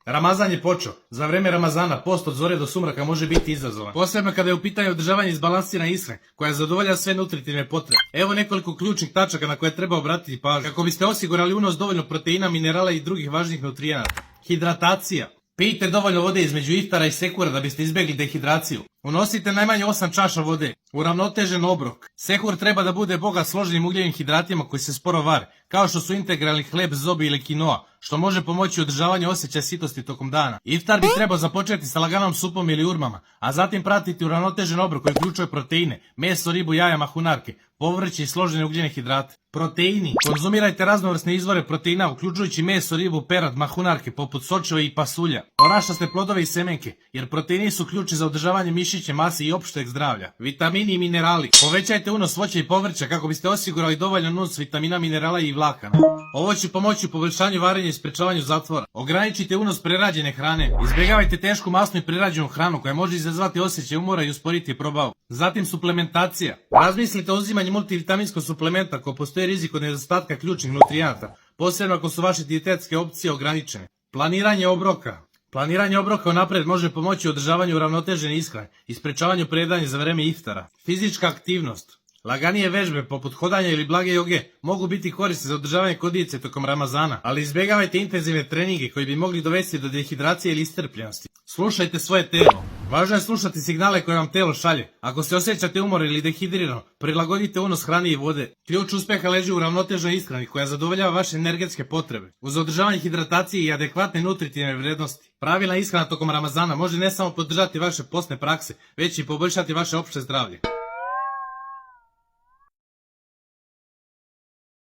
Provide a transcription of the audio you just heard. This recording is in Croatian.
Ramazan je počeo. Za vreme Ramazana post od zore do sumraka može biti izazovan. Posebno kada je u pitanju održavanje izbalansirane ishrane, koja zadovoljava sve nutritivne potrebe. Evo nekoliko ključnih tačaka na koje treba obratiti pažnju. Kako biste osigurali unos dovoljno proteina, minerala i drugih važnih nutrijenata. Hidratacija. Pijte dovoljno vode između iftara i sehura da biste izbjegli dehidraciju. Unosite najmanje 8 čaša vode. Uravnotežen obrok. Sehur treba da bude bogat složenim ugljenim hidratima koji se sporo vare, kao što su integralni hleb, zobi ili kinoa, što može pomoći u održavanju osjećaja sitosti tokom dana. Iftar bi trebao započeti sa laganom supom ili urmama, a zatim pratiti uravnotežen obrok koji uključuje proteine, meso, ribu, jaja, mahunarke, povrće i složene ugljene hidrate. Proteini. Konzumirajte raznovrsne izvore proteina, uključujući meso, ribu, perad, mahunarke, poput sočeva i pasulja. Orašaste plodove i semenke, jer proteini su ključni za održavanje mišićne mase i opšteg zdravlja. Vitamini i minerali. Povećajte unos voća i povrća kako biste osigurali dovoljan unos vitamina, minerala i vlakana. Ovo će pomoći u poboljšanju varenja i sprečavanju zatvora. Ograničite unos prerađene hrane. Izbjegavajte tešku masnu i prerađenu hranu koja može izazvati osjećaj umora i usporiti probavu. Zatim suplementacija. Razmislite o uzimanju multivitaminskog suplementa ako postoji rizik od nedostatka ključnih nutrijenata, posebno ako su vaše dijetetske opcije ograničene. Planiranje obroka. Planiranje obroka unaprijed može pomoći u održavanju uravnotežene ishrane i sprečavanju prejedanja za vreme iftara. Fizička aktivnost. Laganije vežbe poput hodanja ili blage joge mogu biti korisne za održavanje kondicije tokom Ramazana, ali izbjegavajte intenzivne treninge koji bi mogli dovesti do dehidracije ili iscrpljenosti. Slušajte svoje telo. Važno je slušati signale koje vam telo šalje. Ako se osjećate umorni ili dehidrirano, prilagodite unos hrane i vode. Ključ uspjeha leži u ravnotežnoj ishrani koja zadovoljava vaše energetske potrebe, uz održavanje hidratacije i adekvatne nutritivne vrednosti. Pravilna ishrana tokom Ramazana može ne samo podržati vaše postne prakse, već i poboljšati vaše opšte zdravlje.